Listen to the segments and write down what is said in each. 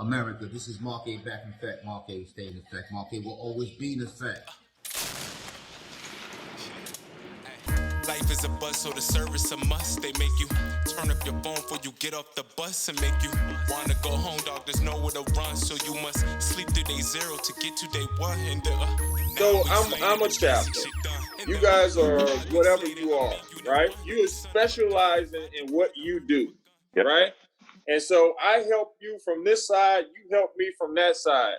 America. This is Mark A back in effect. Mark A stay in effect. Mark A will always be in effect. Life is a bus, so the service a must. They make you turn up your phone before you get off the bus and make you wanna go home, dog. There's nowhere to run, so you must sleep through day zero to get to day one. And so I'm a chaplain. You guys are whatever you are, right? You specialize in what you do, right? And so I help you from this side, you help me from that side.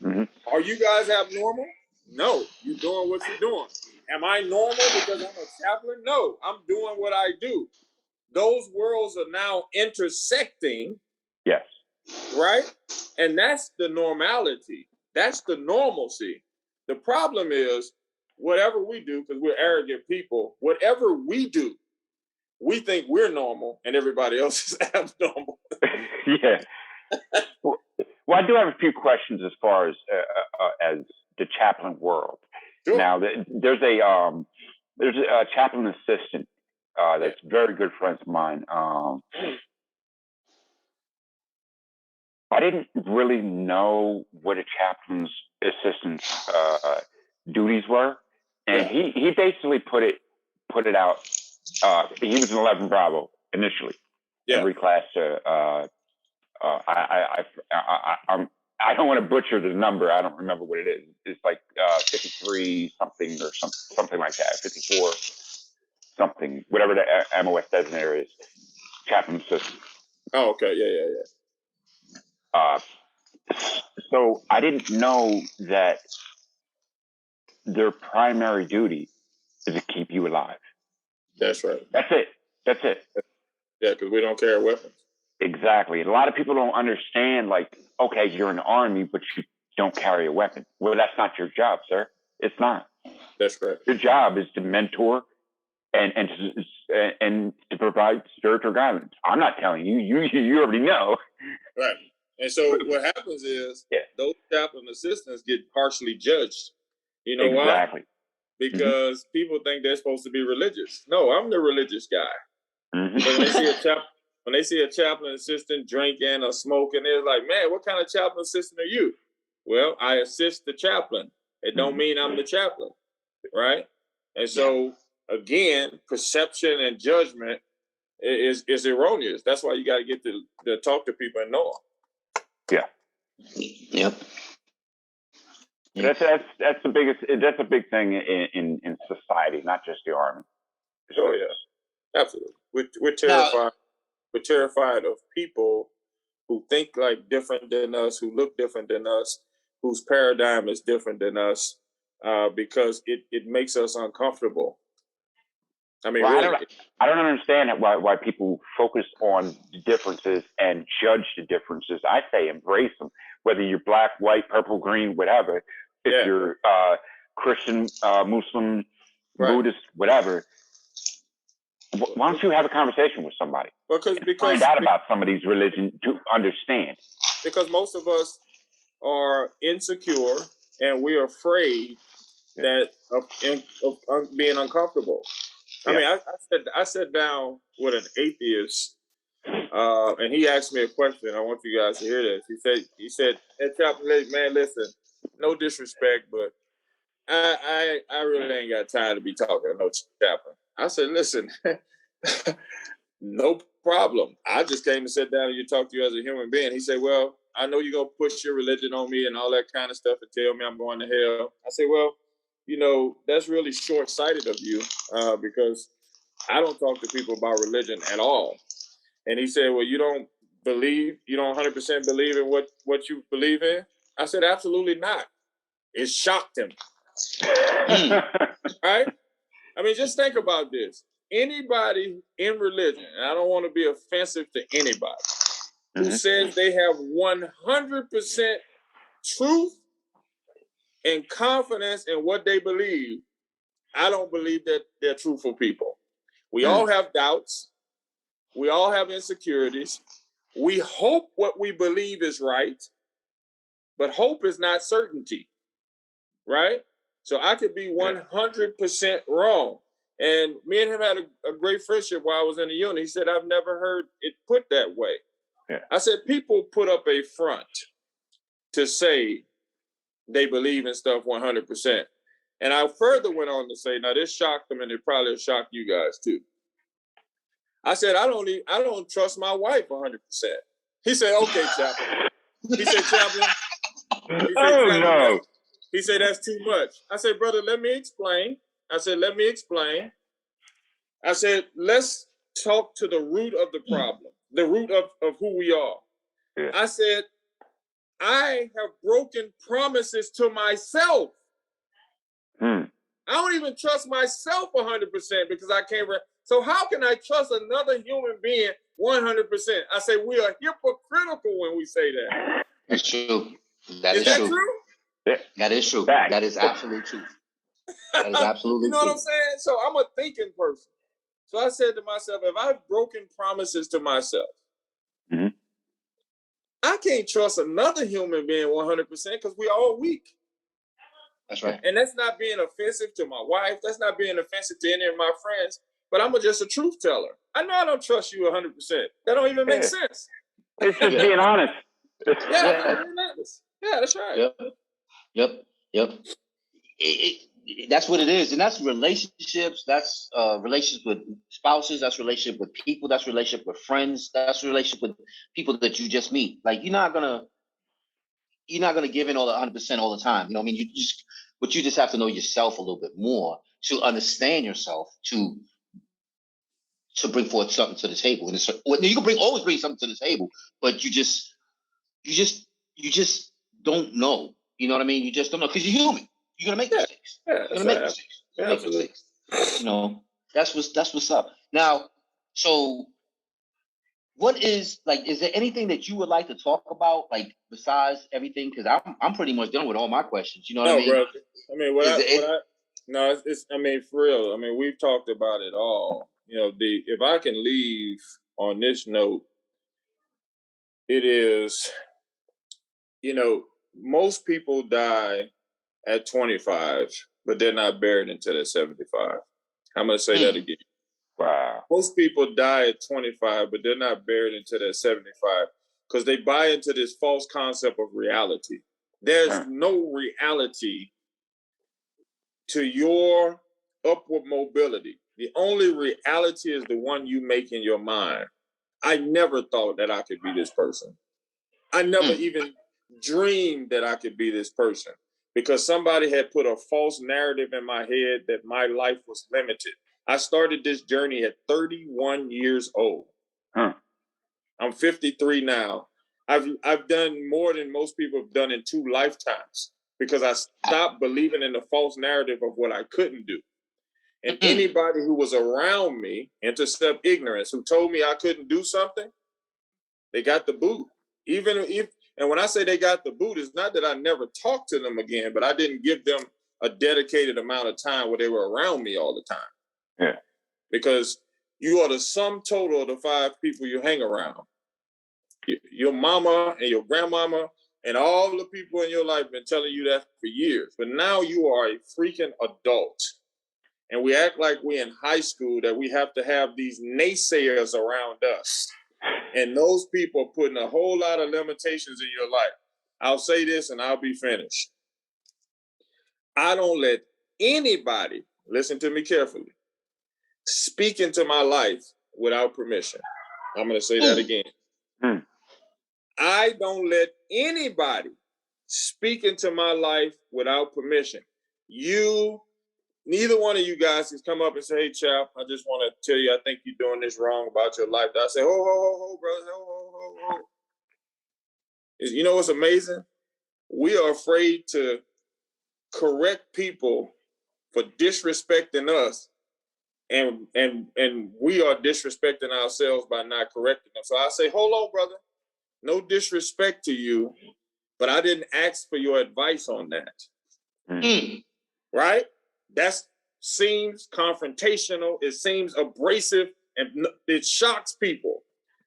Mm-hmm. Are you guys abnormal? No, you're doing what you're doing. Am I normal because I'm a chaplain? No, I'm doing what I do. Those worlds are now intersecting. Yes. Right? And that's the normality. That's the normalcy. The problem is whatever we do, because we're arrogant people, whatever we do, we think we're normal and everybody else is abnormal. Yeah. Well, I do have a few questions as far as the chaplain world. Sure. Now, there's a chaplain assistant that's very good friends of mine. I didn't really know what a chaplain's assistant's duties were, and he basically put it out. He was an 11 Bravo initially, and reclassed to. I don't want to butcher the number. I don't remember what it is. It's like 53 something or something like that. 54 something, whatever the MOS designator is. Chaplain assistant. Oh, okay. Yeah. So I didn't know that their primary duty is to keep you alive. That's right. That's it. Yeah, because we don't carry weapons. Exactly. A lot of people don't understand, like, okay, you're in the Army, but you don't carry a weapon. Well, that's not your job, sir. It's not. That's correct. Your job is to mentor and to provide spiritual guidance. I'm not telling you. You already know. Right. And so what happens is those chaplain assistants get harshly judged. You know why? Exactly. Because people think they're supposed to be religious. No, I'm the religious guy. Mm-hmm. So when they see a chaplain assistant drinking or smoking, they're like, man, what kind of chaplain assistant are you? Well, I assist the chaplain. It don't mean I'm the chaplain, right? And so, again, perception and judgment is erroneous. That's why you got to get to talk to people and know them. Yeah. Yep. That's the biggest. That's a big thing in society, not just the Army. Oh yeah, absolutely. We're terrified. We're terrified of people who think like different than us, who look different than us, whose paradigm is different than us, because it makes us uncomfortable. I mean, well, really. I don't understand why people focus on the differences and judge the differences. I say embrace them, whether you're black, white, purple, green, whatever. If you're Christian, Muslim, Buddhist, whatever. Why don't you have a conversation with somebody? Because find out about somebody's religion to understand. Because most of us are insecure and we're afraid of being uncomfortable. I mean, I sat down with an atheist, and he asked me a question. I want you guys to hear this. He said, "Hey, chaplain, man, listen, no disrespect, but I really ain't got time to be talking to no chaplain." I said, "Listen, no problem. I just came to sit down and talk to you as a human being." He said, "Well, I know you're gonna push your religion on me and all that kind of stuff and tell me I'm going to hell." I said, "Well, you know, that's really short-sighted of you, because I don't talk to people about religion at all." And he said, "Well, you don't 100% believe in what you believe in?" I said, "Absolutely not." It shocked him. Right? I mean, just think about this. Anybody in religion, and I don't want to be offensive to anybody, who says they have 100% truth and confidence in what they believe, I don't believe that they're truthful people. We all have doubts. We all have insecurities. We hope what we believe is right, but hope is not certainty, right? So I could be 100% wrong. And me and him had a great friendship while I was in the unit. He said, "I've never heard it put that way." Yeah. I said, people put up a front to say they believe in stuff 100%. And I further went on to say, now this shocked them, and it probably shocked you guys too. I said, I don't trust my wife 100%. He said, okay, Chaplain. He said, Chaplain. No. He said, that's too much. I said, brother, let me explain. I said, let's talk to the root of the problem, the root of who we are. Yeah. I said, I have broken promises to myself. I don't even trust myself 100% because I can't. So how can I trust another human being 100%? I say we are hypocritical when we say that. That's true. Is that true? Yeah. That is true. Fact. That is absolute truth. That is absolutely You know true. what I'm saying? So I'm a thinking person. So I said to myself, if I've broken promises to myself, I can't trust another human being 100% because we're all weak. That's right. And that's not being offensive to my wife. That's not being offensive to any of my friends. But I'm just a truth teller. I know I don't trust you 100%. That don't even make sense. It's just being honest. Yeah, that's right. Yep. That's what it is. And that's relationships. That's relationships with spouses. That's relationship with people. That's relationship with friends. That's relationship with people that you just meet. Like you're not gonna give in all the 100% all the time. You know what I mean? You just have to know yourself a little bit more to understand yourself to bring forth something to the table. And you can always bring something to the table, but you just don't know. You know what I mean? You just don't know because you're human. You're gonna make mistakes. You're gonna make mistakes. You know, that's what's up. Now, so what is there anything that you would like to talk about, like besides everything? Because I'm pretty much done with all my questions. You know what I mean? Brother. I mean, for real. I mean, we've talked about it all. You know, if I can leave on this note, it is, you know, most people die at 25, but they're not buried until they're 75. I'm going to say that again. Wow. Most people die at 25, but they're not buried until they're 75 because they buy into this false concept of reality. There's no reality to your upward mobility. The only reality is the one you make in your mind. I never thought that I could be this person. I never even dreamed that I could be this person because somebody had put a false narrative in my head that my life was limited. I started this journey at 31 years old. I'm 53 now. I've done more than most people have done in 2 lifetimes because I stopped believing in the false narrative of what I couldn't do. And anybody who was around me, intercept ignorance, who told me I couldn't do something, they got the boot. And when I say they got the boot, it's not that I never talked to them again, but I didn't give them a dedicated amount of time where they were around me all the time. Yeah. Because you are the sum total of the 5 people you hang around. Your mama and your grandmama and all the people in your life been telling you that for years. But now you are a freaking adult. And we act like we're in high school, that we have to have these naysayers around us. And those people are putting a whole lot of limitations in your life. I'll say this and I'll be finished. I don't let anybody, listen to me carefully, speak into my life without permission. I'm going to say that again. I don't let anybody speak into my life without permission. Neither one of you guys can come up and say, hey, Chap, I just want to tell you, I think you're doing this wrong about your life. I say, ho, brother, ho. You know what's amazing? We are afraid to correct people for disrespecting us, and we are disrespecting ourselves by not correcting them. So I say, hold on, brother. No disrespect to you, but I didn't ask for your advice on that. Right? That seems confrontational. It seems abrasive, and it shocks people.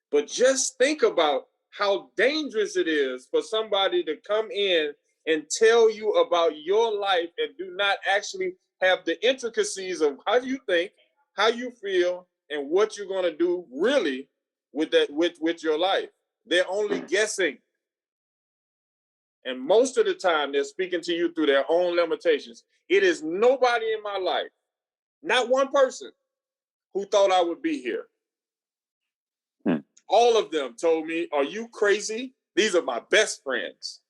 But just think about how dangerous it is for somebody to come in and tell you about your life and do not actually have the intricacies of how you think, how you feel, and what you're going to do really with that, with your life. they're only guessing. And most of the time, they're speaking to you through their own limitations. It is nobody in my life, not one person, who thought I would be here. All of them told me, are you crazy? These are my best friends.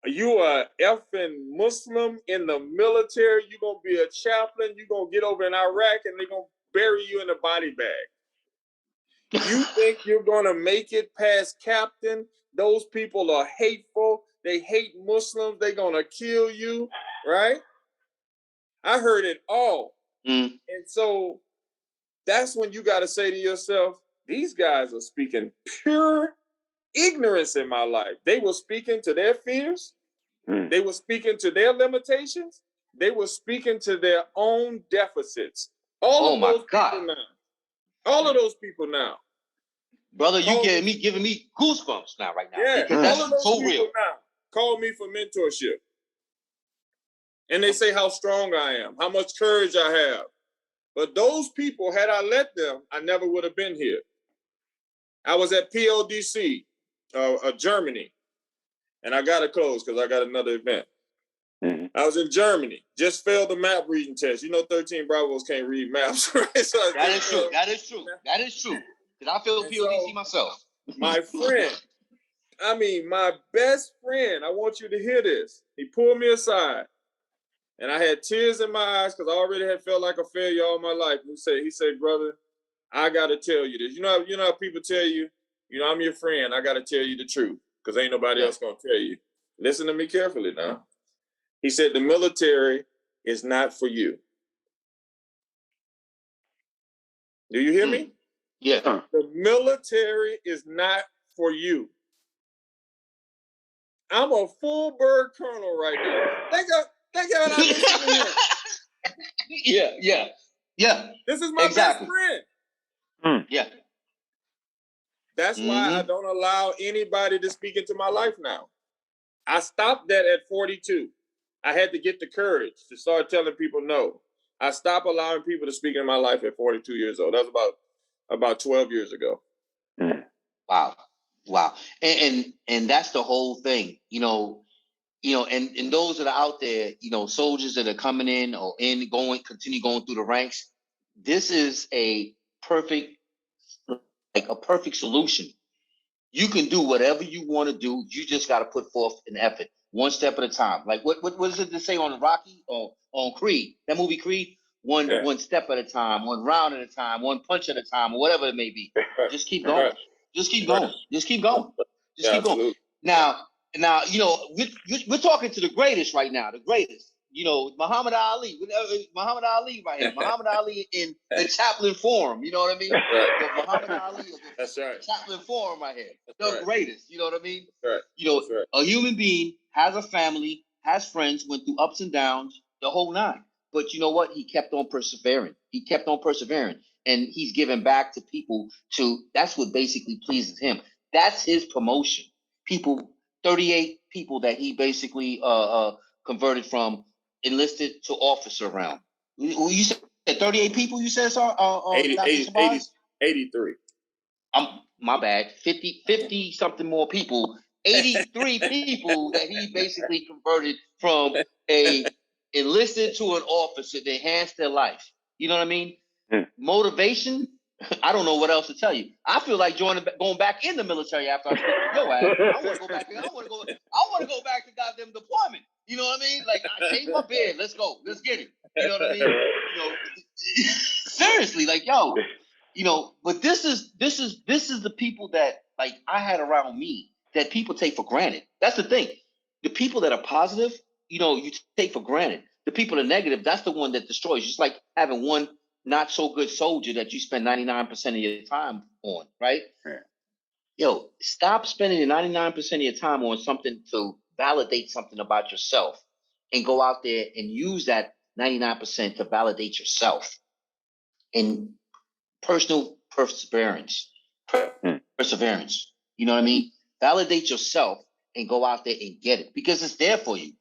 Are you a effing Muslim in the military? You're going to be a chaplain. You're going to get over in Iraq and they're going to bury you in a body bag. You think you're going to make it past captain? Those people are hateful. They hate Muslims. They're going to kill you, right? I heard it all. And so that's when you got to say to yourself, these guys are speaking pure ignorance in my life. They were speaking to their fears. They were speaking to their limitations. They were speaking to their own deficits. All of those people now. Brother, you giving me goosebumps now right now. Yeah, because that's all of those so people real. now call me for mentorship. And they say how strong I am, how much courage I have. But those people, had I let them, I never would have been here. I was at PODC, Germany, and I got to close because I got another event. I was in Germany, just failed the map reading test. You know, 13 Bravos can't read maps, right? So that is true. That is true. That is true. Because I failed PODC myself. My friend, my best friend, I want you to hear this. He pulled me aside, and I had tears in my eyes because I already had felt like a failure all my life. He said, brother, I got to tell you this. You know how people tell you, I'm your friend. I got to tell you the truth because ain't nobody else going to tell you. Listen to me carefully now. He said, the military is not for you. Do you hear me? Yeah. The military is not for you. I'm a full bird colonel right now. Think of what I'm doing here. Yeah. This is my best friend. Yeah. That's why I don't allow anybody to speak into my life now. I stopped that at 42. I had to get the courage to start telling people no. I stopped allowing people to speak in my life at 42 years old. That was about 12 years ago. Wow. And that's the whole thing, and those that are out there, soldiers that are coming in or continue going through the ranks. This is a perfect solution. You can do whatever you want to do. You just got to put forth an effort, one step at a time. Like what is it to say on Rocky or on Creed? That movie Creed, one step at a time, one round at a time, one punch at a time, or whatever it may be. Just keep going. Right. Just keep going. Just keep going. Just keep going. Absolutely. Now, we're talking to the greatest right now. The greatest. Muhammad Ali. Muhammad Ali right here. Muhammad Ali in the chaplain form. You know what I mean? Right. Muhammad Ali. That's right. Chaplain form right here. That's the greatest. You know what I mean? Right. That's right. A human being has a family, has friends, went through ups and downs, the whole nine. But you know what? He kept on persevering. And he's giving back to people that's what basically pleases him. That's his promotion. 38 people that he basically converted from enlisted to officer round. You said 38 people, you said, sir? 83. My bad. 50 something more people. 83 people that he basically converted from a enlisted to an officer to enhance their life. You know what I mean? Motivation, I don't know what else to tell you. I feel like going back in the military after I spoke to your ass. I want to go back. I want to go back to goddamn deployment. You know what I mean? Like, I came up here. Let's go. Let's get it. You know what I mean? Seriously, like, but this is the people that, like, I had around me that people take for granted. That's the thing. The people that are positive, you take for granted. The people that are negative, that's the one that destroys. Just like having one not so good soldier that you spend 99% of your time on, right? Yeah. Stop spending 99% of your time on something to validate something about yourself and go out there and use that 99% to validate yourself. And personal perseverance. You know what I mean? Validate yourself and go out there and get it because it's there for you.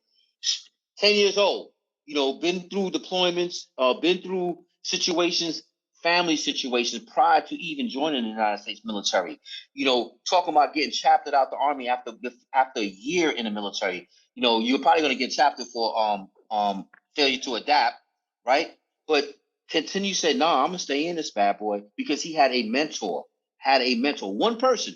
10 years old, been through deployments, been through situations, family situations prior to even joining the United States military. You know, talking about getting chaptered out the Army after a year in the military. You know, you're probably going to get chaptered for failure to adapt, right? But continue said, no, I'm gonna stay in this bad boy because he had a mentor, one person,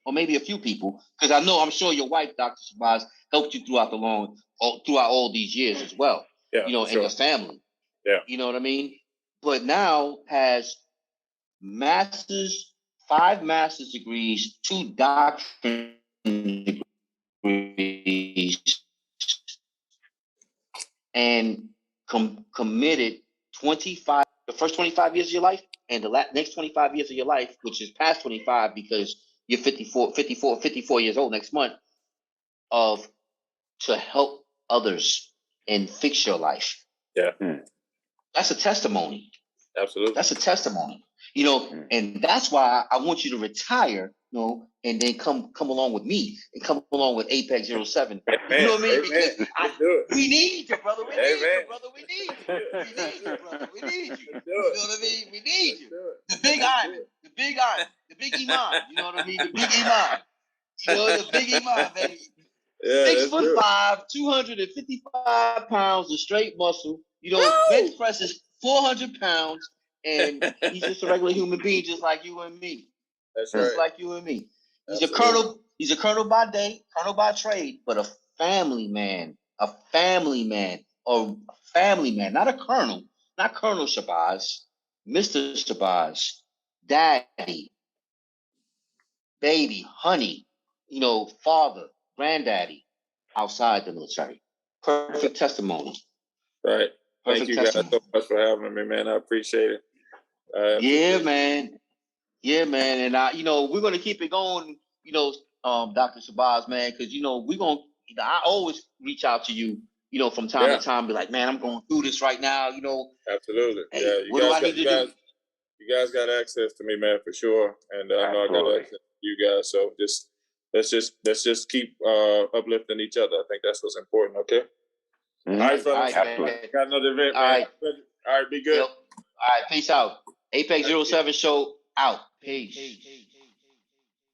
or maybe a few people. Because I'm sure your wife, Dr. Shabazz, helped you throughout all these years as well. Yeah, you know, and your family. Yeah. You know what I mean? But now has 5 master's degrees, 2 doctorate degrees, and committed the first 25 years of your life and the next 25 years of your life, which is past 25 because you're 54 years old next month, to help others and fix your life. Yeah. That's a testimony. Absolutely. That's a testimony. You know, and that's why I want you to retire, you know, and then come along with me and come along with Apex07. Amen. You know what I mean? Amen. Because we need you, brother. We need you, brother. We need you. We need you, brother. We need you. Let's do You it. know what I mean? We need Let's you. do it. The big iron, the big iron, the big imam. You know what I mean? The big imam. You know, the big imam, baby. Yeah, 6'5", 255 pounds of straight muscle. You know, bench press is 400 pounds, and he's just a regular human being, just like you and me. That's Just right. like you and me. He's Absolutely. a colonel. He's a colonel by day, colonel by trade, but a family man. A family man. Not a colonel. Not Colonel Shabazz. Mr. Shabazz. Daddy. Baby. Honey. You know, father. Granddaddy. Outside the military. Perfect testimony. Right. Thank Perfect you guys testimony. so much for having me, man. I appreciate it. Yeah, man. Yeah, man. And you know, we're gonna keep it going, you know, Dr. Shabazz, man, because you know, I always reach out to you, you know, from time to time, be like, man, I'm going through this right now, you know. Absolutely. Hey, Yeah, what do I need to do? You guys got access to me, man, for sure. And I know I got access to you guys. So let's just keep uplifting each other. I think that's what's important, okay? All right, fellas. Got another event, man. All right, be good. Yep. All right, peace out. Apex07 show out. Peace.